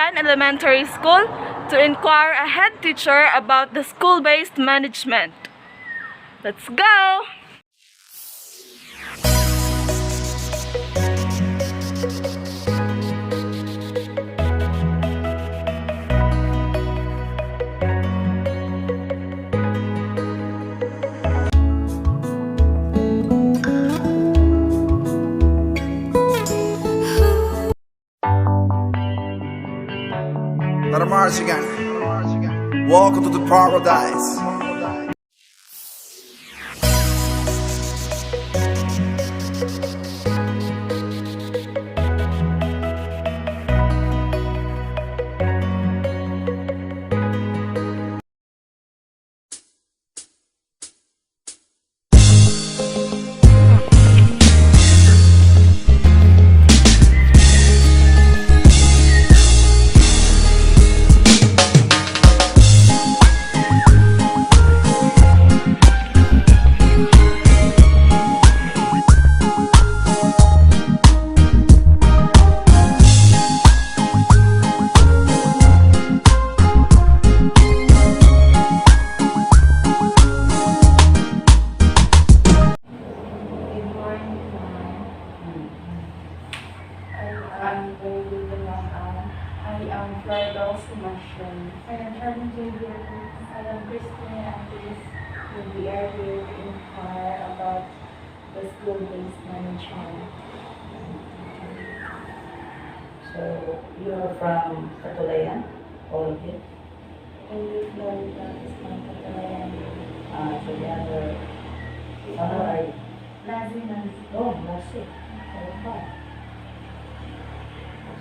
Catulayan Elementary School to inquire a head teacher about the school-based management. Let's go! Let march again. Welcome to the paradise. I am Florida Sumasyon. I am trying to hear I am Christina and this will be here to inquire about the school-based management. So, you're from Catulayan, all of you? And this Florida is from Catulayan. So the other, ano are you? Nazi. Oh, Nasi. Okay.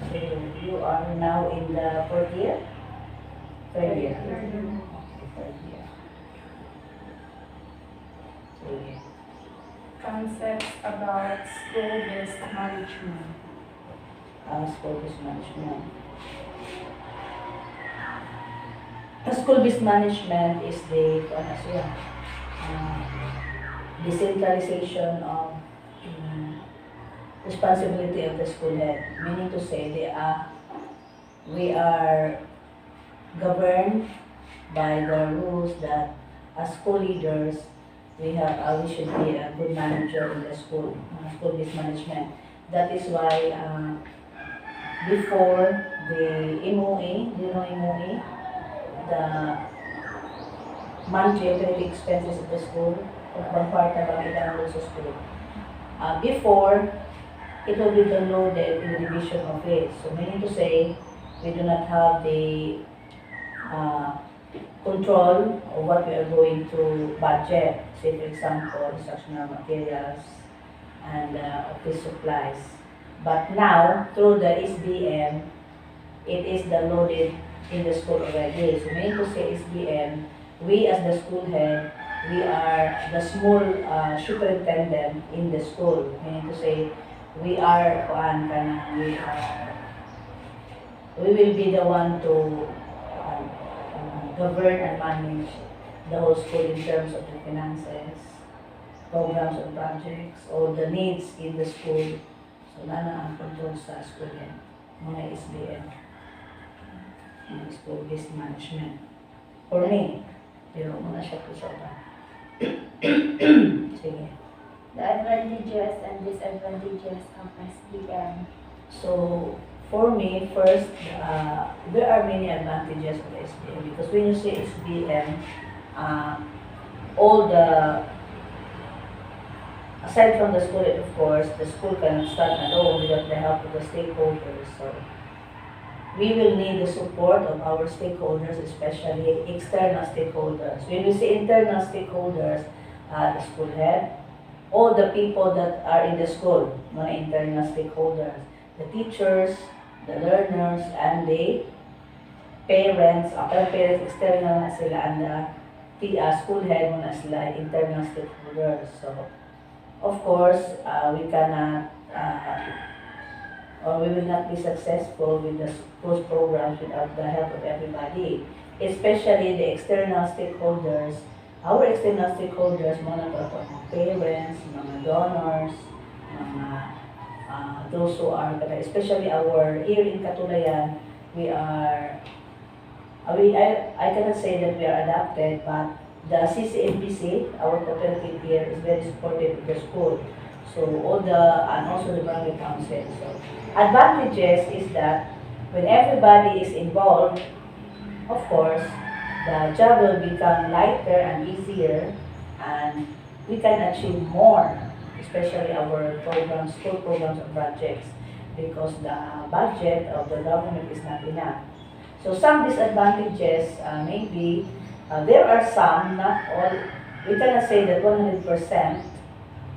So, you are now in the fourth year? Third year? Third year. Third year. Sige. Concepts about school-based management. School-based management. School-based management is the decentralization of responsibility of the school head. Meaning to say, we are governed by the rules that as school leaders, we should be a good manager in the school-based management. That is why before the MOA, do you know MOA? The monthly operating expenses of the school, of one part of ang school. Before, it will be downloaded in the division office. So meaning to say, we do not have the control of what we are going to budget. Say for example, instructional materials and office supplies. But now, through the SBM, it is downloaded in the school already. So meaning to say SBM, we as the school head, we are the small superintendent in the school. Meaning to say, we will be the one to govern and manage the whole school in terms of the finances, programs and projects, or the needs in the school. So, nana ang control sa school yan, mga SBM, mga school-based management. For me, pero muna siya po sa iba. Sige. The advantages and disadvantages of SBM. So, for me, first, there are many advantages of SBM because when you say SBM, aside from the school, of course, the school cannot stand alone without the help of the stakeholders. So, we will need the support of our stakeholders, especially external stakeholders. When we say internal stakeholders, the school head, all the people that are in the school, mga internal stakeholders, the teachers, the learners, and the parents, parents external na sila, and the school head mo na sila, internal stakeholders. So, of course, we cannot, or we will not be successful with the school's programs without the help of everybody, especially the external stakeholders. Our external stakeholders, mga parents, mga donors, mga those who are, especially here in Catulayan, we are, I cannot say that we are adapted, but the CCNPC, our cooperative here, is very supportive of the school. So and also the barangay council. So advantages is that when everybody is involved, of course, the job will become lighter and easier, and we can achieve more, especially our programs, school programs and projects, because the budget of the government is not enough. So some disadvantages, maybe, there are some, not all, we cannot say that 100%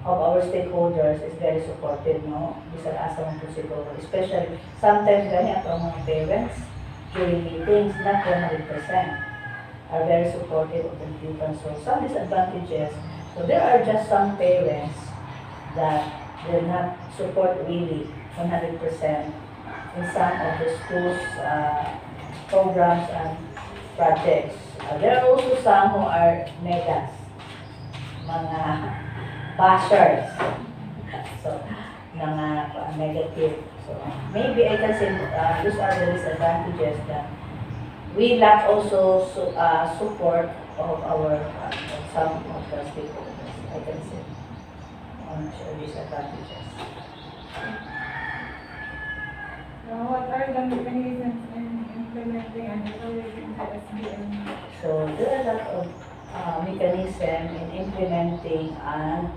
of our stakeholders is very supportive, no? Bisa asa mong siguro, especially sometimes ganyan ang mga parents during meetings, not 100% are very supportive of the pupils. So some disadvantages. So there are just some parents that will not support really 100% in some of the schools programs and projects. There are also some who are megas, mga bashers, so mga negative. So maybe I can say those are the disadvantages that we lack also support of our some of the stakeholders. I can say on disadvantages. Now, what are the mechanisms in implementing and evaluating the SBM? So there are a lot of mechanism in implementing and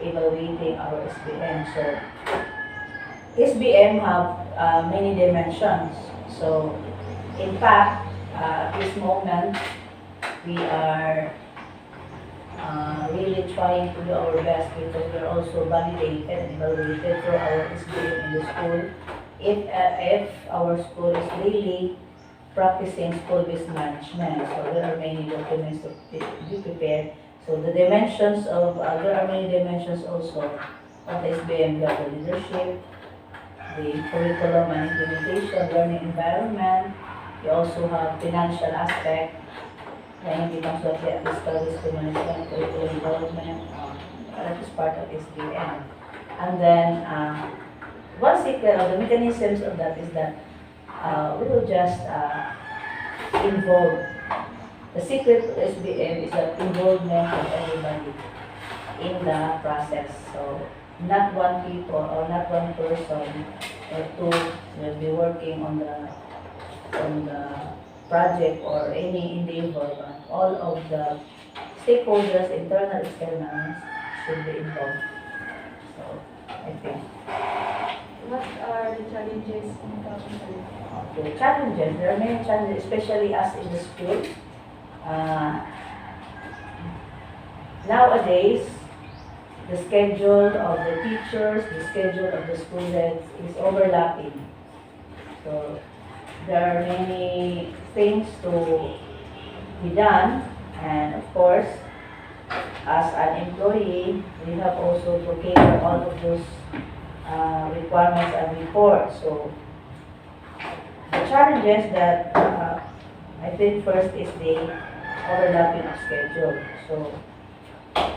evaluating our SBM. So SBM have many dimensions. So in fact, this moment we are really trying to do our best because we're also validated and evaluated through our SBM in the school. If our school is really practicing school-based management, so there are many documents to be prepared. So the dimensions of, there are many dimensions also of the SBM, the leadership, the curriculum and implementation, learning environment. We also have financial aspect, when it becomes like the fiscal management, curriculum development, that is part of SBM. And then, one secret of the mechanisms of that is that we will just involve. The secret to SBM is the involvement of everybody in the process. So not one people or not one person or two will be working on the project or any endeavor, but all of the stakeholders, internal, external, should be involved. So I think. What are the challenges encountered? Okay, challenges. There are many challenges, especially us in the school. Nowadays, the schedule of the teachers, the schedule of the students is overlapping. So there are many things to be done, and of course, as an employee, we have also to cater all of those requirements and reports. So the challenges that I think first is the overlapping of schedule. So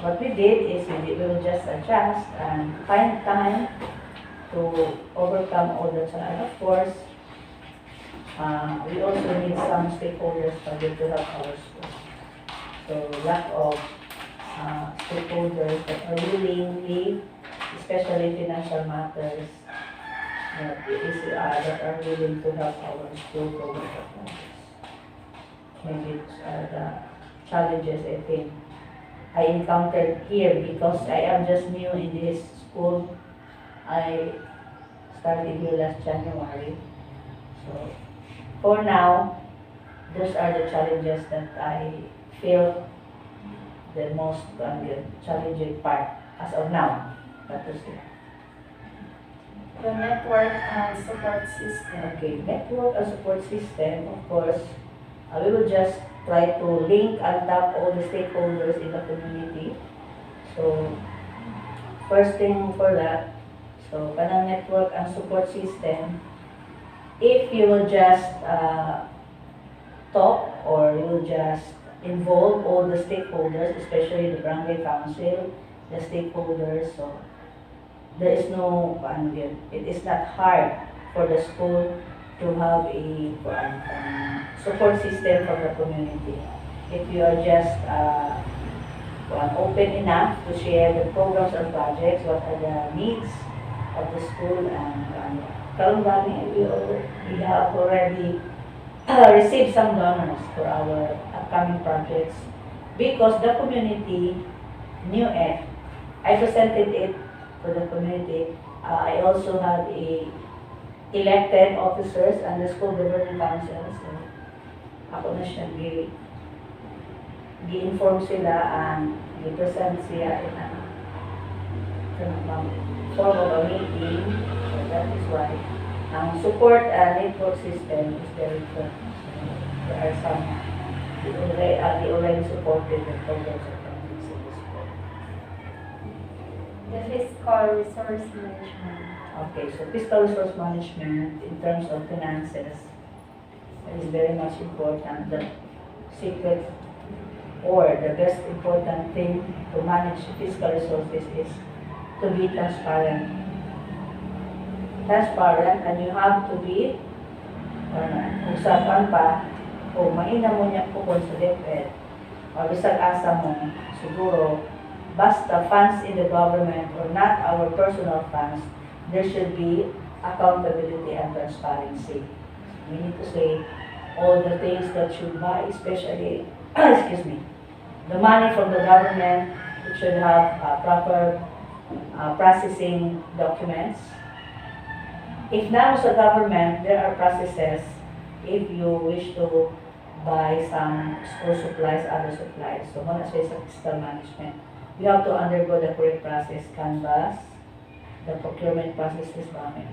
what we did is we will just adjust and find time to overcome all the challenges. Of course, we also need some stakeholders to help our school. So lack of stakeholders that are willingly, especially financial matters, that are willing to help our school program performance. Maybe these are the challenges I think I encountered here because I am just new in this school. I started here last January. So for now, those are the challenges that I feel the most challenging part as of now. But to see. The network and support system. Okay, network and support system, of course, we will just try to link and tap all the stakeholders in the community. So, first thing for that, so kanang network and support system, if you will just talk or you will just involve all the stakeholders, especially the barangay council, the stakeholders, so there is no, it is not hard for the school to have a support system from the community. If you are just open enough to share the programs or projects, what are the needs of the school, and Kalunggani, we have already received some donors for our upcoming projects because the community knew it. I presented it to the community. I also had elected officers and the school governing councils. So, ako na siya gi-inform sila and i-present siya in a form of a meeting. So that is why ang support network system is very important. There are some they already supported the programs of families in the school. The fiscal resource management. Okay, so fiscal resource management in terms of finances is very much important. The secret or the best important thing to manage fiscal resources is to be transparent. Transparent, and you have to be usapan pa kung mahina mo niya po sa DepEd o bisag asa mo siguro basta funds in the government or not our personal funds, there should be accountability and transparency. We need to say all the things that should buy, especially excuse me, the money from the government. It should have proper processing documents. If now sa government, there are processes if you wish to buy some school supplies, other supplies. So, muna siya sa fiscal management. You have to undergo the correct process, canvas, the procurement processes,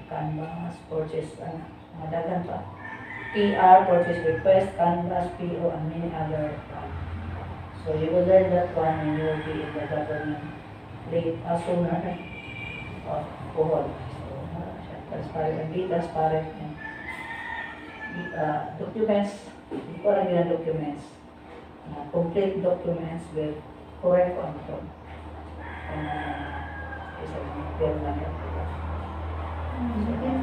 canvas, purchase, madagan pa. PR, purchase request, canvas, PO, and many other. So, you will learn that one when you will be in the government sooner or puhol. Transparent, be transparent, and documents, documents, complete documents with correct control. In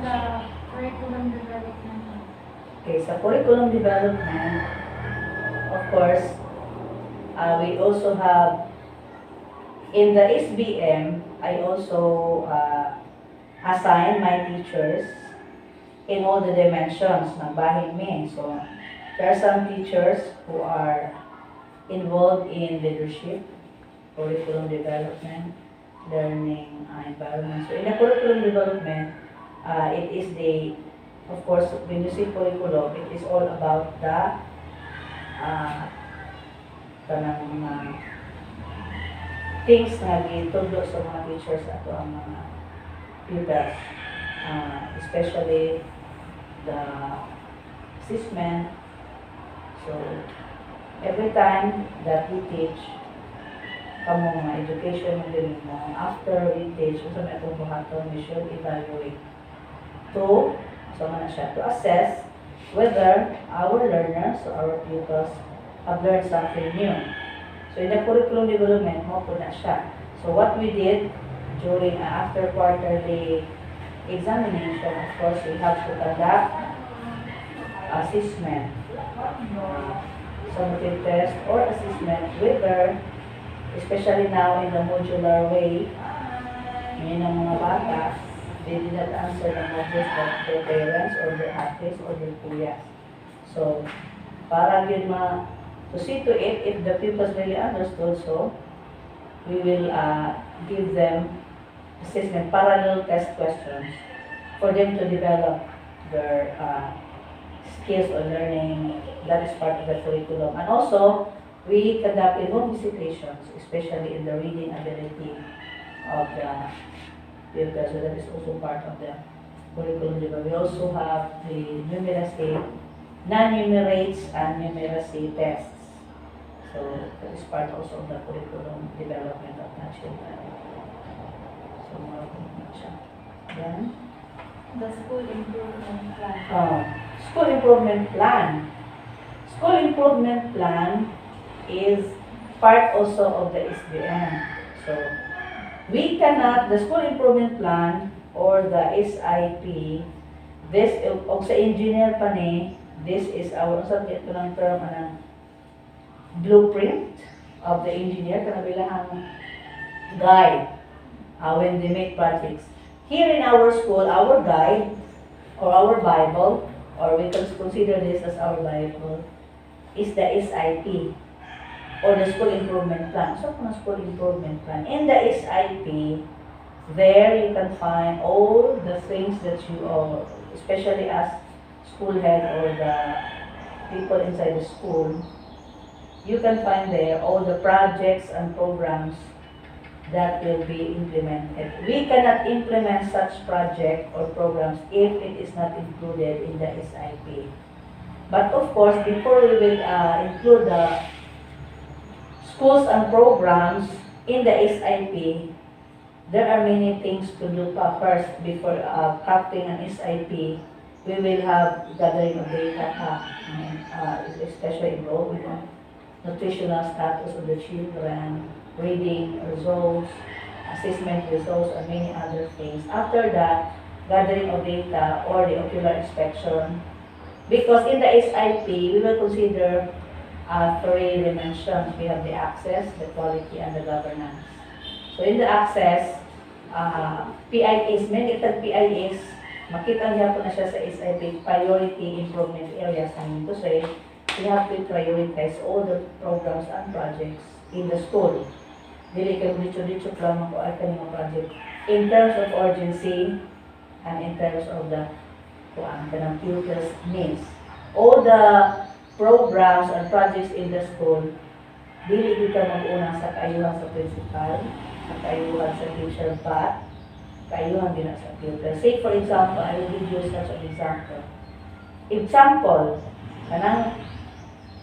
the curriculum development. Okay, sa curriculum development, of course, we also have, in the SBM, I also assign my teachers in all the dimensions ng bahin me. So, there are some teachers who are involved in leadership, curriculum development, learning environment. So, in the curriculum development, it is of course, when you say curriculum, it is all about the things na gitudlo sa mga teachers ato ang mga pupils, especially the assessment. So, every time that we teach, kamo mga education mo, after we teach, so may itong buhaton, we should evaluate to assess whether our learners or our pupils have learned something new. So, in the curriculum development, mo po na siya. So, what we did during after quarterly examination, of course, we have to conduct assessment, summative test or assessment, whether, especially now in the modular way, yun ang mga bata, they did not answer the modules of their parents or their aunties or their kuyas. So, para yun to see to it, if the pupils really understood, so we will give them assessment, parallel test questions for them to develop their skills on learning. That is part of the curriculum. And also, we conduct home visitations, especially in the reading ability of the pupils. So that is also part of the curriculum. We also have the numeracy, non-numerates, and numeracy tests. So that is part also of the curriculum development of the children. So more of siya. Then, The school improvement plan. School improvement plan. School improvement plan is part also of the SBM. So we cannot, the school improvement plan or the SIP This, o sa engineer pa ni, this is our, sabi ito ng term, blueprint of the engineer, kanabilahang guide when they make projects. Here in our school, our guide, or our Bible, or we can consider this as our Bible, is the SIP, or the School Improvement Plan. So, kung School Improvement Plan, in the SIP, there you can find all the things that you, especially as school head or the people inside the school, you can find there all the projects and programs that will be implemented. We cannot implement such project or programs if it is not included in the SIP. But of course, before we will include the schools and programs in the SIP, there are many things to do first before crafting an SIP. We will have gathering of data, especially involved with nutritional status of the children, reading results, assessment results, and many other things. After that, gathering of data or the ocular inspection. Because in the SIP, we will consider three dimensions. We have the access, the quality, and the governance. So in the access, PIS, may kitag PIS, makita niya po na siya sa SIP, priority improvement areas. I mean to say, we have to prioritize all the programs and projects in the school. Dili kayo dito lamang po ay kanina project. In terms of urgency, and in terms of the kanang pupils' needs. All the programs and projects in the school, dili dito mag-una sa kaayuhan sa principal, sa kaayuhan sa teacher, but kaayuhan din sa pupils. Say for example, I will give you such an example. Example, kanang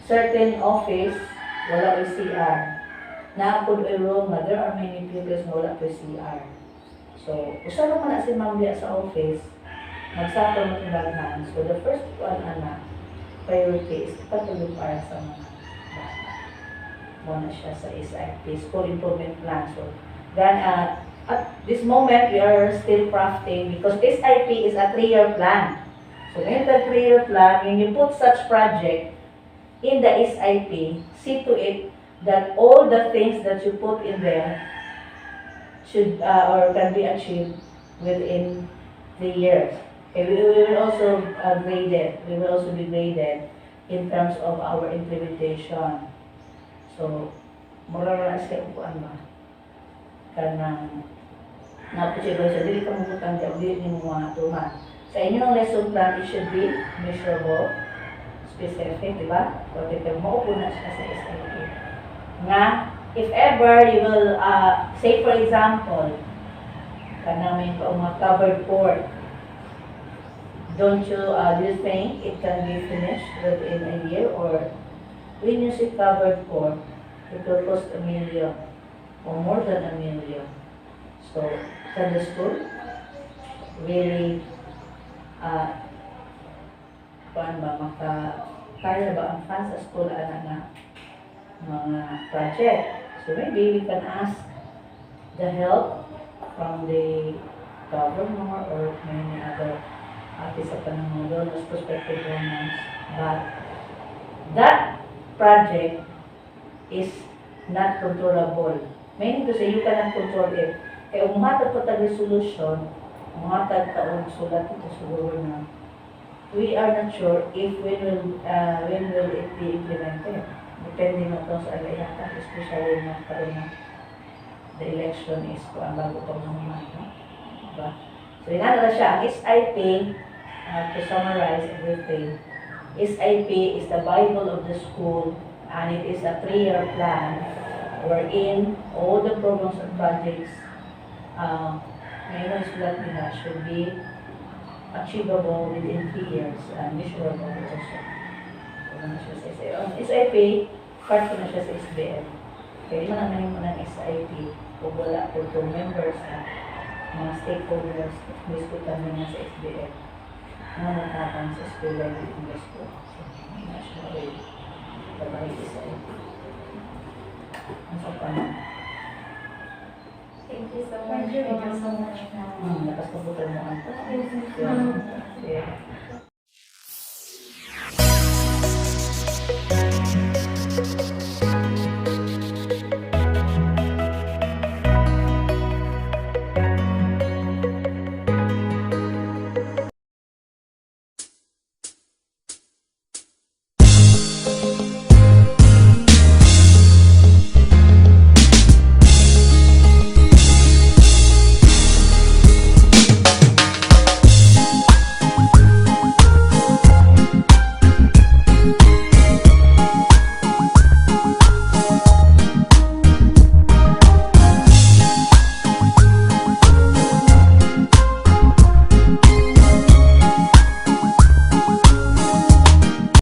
certain office, wala ay CR. Na-apod ay room na there are many pupils na wala ay CR. So, usap naman na si Ma'am Lia sa office, magsapon mo tindahan. So, the first one, priority is patulog para sa mga bata. Muna siya sa SIP, School Improvement Plan. So, then, at this moment, we are still crafting because SIP is a 3-year plan. So, in the 3-year plan, when you put such project in the SIP, see to it that all the things that you put in there should or can be achieved within 3 years. Okay, we will also graded. We will also be graded in terms of our implementation. So, mura sa upuan ba? Kanang napusibo sa dili ka mabutang dili ni mga tuman. Sa inyong lesson plan, it should be measurable, specific, di ba? O kaya maupo na siya sa SIP. Nga, if ever you will, say for example, kanang may mga covered port, don't you, do you think it can be finished within a year? Or when you say covered port, it will cost $1 million or more than $1 million. So, can the school really, kaya ba ang fans sa school na mga project? So maybe we can ask the help from the governor or many other artists sa panahon as prospective donors. But that project is not controllable. Meaning to say, you cannot control it. Kaya umatag pa resolution, umatag taon sulat ito siguro na we are not sure if when will it be implemented. Depending on those aliyatan, especially na karoon the election is ang bago pang naman. Diba? So, inala siya, ang SIP, to summarize everything, SIP is the Bible of the school and it is a 3-year plan wherein all the programs and projects ngayon sulat nila should be achievable within 3 years and measurable also. So, ano siya sa SIP? SIP, part ko na siya sa SBL. Kaya naman mo ng SIP kung wala po 2 members at mga stakeholders, diskutan mo nga sa SBL. Ano natapang sa school level in the school. So, national way. Tabay SIP. Ang sa paano? Thank you so much. Nakas kabutan mo ang Yeah.